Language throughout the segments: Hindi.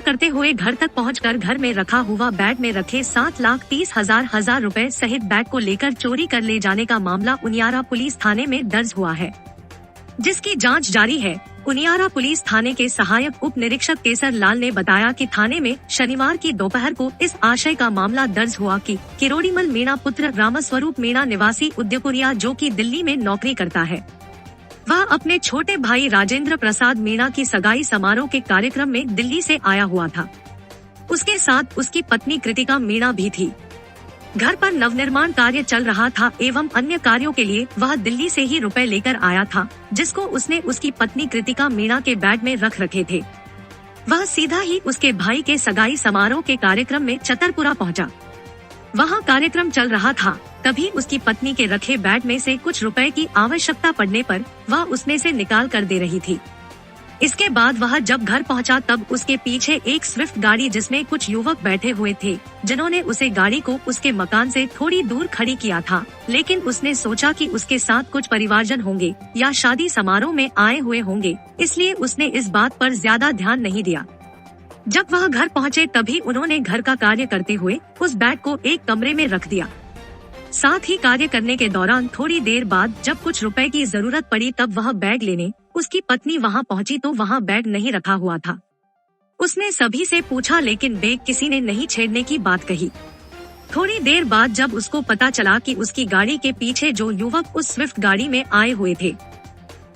करते हुए घर तक पहुंचकर घर में रखा हुआ बैग में रखे 7,30,000 रुपए सहित बैग को लेकर चोरी कर ले जाने का मामला उनियारा पुलिस थाने में दर्ज हुआ है, जिसकी जांच जारी है। उनियारा पुलिस थाने के सहायक उप निरीक्षक केसर लाल ने बताया कि थाने में शनिवार की दोपहर को इस आशय का मामला दर्ज हुआ कि किरोड़ीमल मीणा पुत्र रामस्वरूप मीणा निवासी उद्यपुरिया, जो कि दिल्ली में नौकरी करता है, वह अपने छोटे भाई राजेंद्र प्रसाद मीणा की सगाई समारोह के कार्यक्रम में दिल्ली से आया हुआ था। उसके साथ उसकी पत्नी कृतिका मीणा भी थी। घर पर नवनिर्माण कार्य चल रहा था एवं अन्य कार्यों के लिए वह दिल्ली से ही रुपए लेकर आया था, जिसको उसने उसकी पत्नी कृतिका मीणा के बैग में रख रखे थे। वह सीधा ही उसके भाई के सगाई समारोह के कार्यक्रम में चतरपुरा पहुंचा। वहां कार्यक्रम चल रहा था, तभी उसकी पत्नी के रखे बैग में से कुछ रुपए की आवश्यकता पड़ने पर वह उसमें से निकाल कर दे रही थी। इसके बाद वह जब घर पहुंचा तब उसके पीछे एक स्विफ्ट गाड़ी जिसमें कुछ युवक बैठे हुए थे, जिन्होंने उसे गाड़ी को उसके मकान से थोड़ी दूर खड़ी किया था, लेकिन उसने सोचा कि उसके साथ कुछ परिवारजन होंगे या शादी समारोह में आए हुए होंगे, इसलिए उसने इस बात पर ज्यादा ध्यान नहीं दिया। जब वह घर पहुंचे तभी उन्होंने घर का कार्य करते हुए उस बैग को एक कमरे में रख दिया। साथ ही कार्य करने के दौरान थोड़ी देर बाद जब कुछ रुपए की जरूरत पड़ी तब वह बैग लेने उसकी पत्नी वहां पहुंची तो वहां बैग नहीं रखा हुआ था। उसने सभी से पूछा लेकिन बैग किसी ने नहीं छेड़ने की बात कही। थोड़ी देर बाद जब उसको पता चला कि उसकी गाड़ी के पीछे जो युवक उस स्विफ्ट गाड़ी में आए हुए थे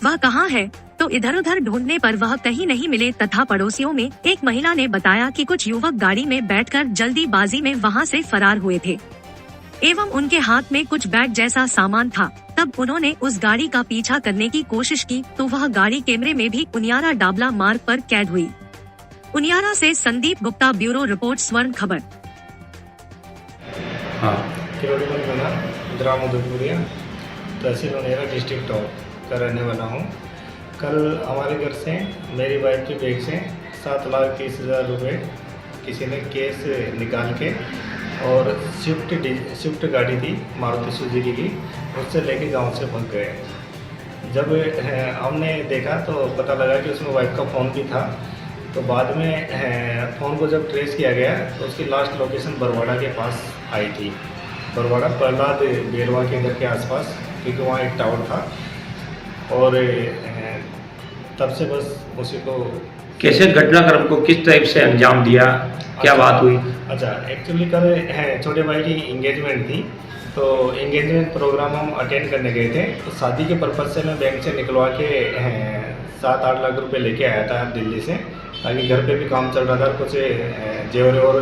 वह कहाँ है, तो इधर उधर ढूंढने पर वह कहीं नहीं मिले तथा पड़ोसियों में एक महिला ने बताया कि कुछ युवक गाड़ी में बैठकर जल्दीबाजी में वहां से फरार हुए थे एवं उनके हाथ में कुछ बैग जैसा सामान था। तब उन्होंने उस गाड़ी का पीछा करने की कोशिश की तो वह गाड़ी कैमरे में भी उनियारा डाबला मार्ग पर कैद हुई। उनियारा से संदीप गुप्ता, ब्यूरो रिपोर्ट, स्वर्ण खबर। ग्राम उदयपुरिया, तहसील उनियारा, डिस्ट्रिक्ट टॉप का रहने वाला हूँ। कल हमारे घर से मेरी वाइफ के बैग से 7,30,000 रुपये किसी ने कैश निकाल के और स्विफ्ट गाड़ी थी मारुति सुजुकी की, उससे लेके गांव से भाग गए। जब हमने देखा तो पता लगा कि उसमें वाइफ का फ़ोन भी था। तो बाद में फ़ोन को जब ट्रेस किया गया तो उसकी लास्ट लोकेशन बरवाड़ा के पास आई थी, बरवाड़ा प्रहलाद बेरवा के घर के आसपास, क्योंकि वहाँ एक टावर था। और तब से बस उसी को कैसे घटनाक्रम को किस टाइप से अंजाम दिया, क्या बात हुई? अच्छा, एक्चुअली कल छोटे भाई की इंगेजमेंट थी, तो इंगेजमेंट प्रोग्राम हम अटेंड करने गए थे। तो शादी के पर्पज़ से मैं बैंक से निकलवा के 7-8 लाख रुपए लेके आया था दिल्ली से, ताकि घर पे भी काम चल रहा था, कुछ जेवर और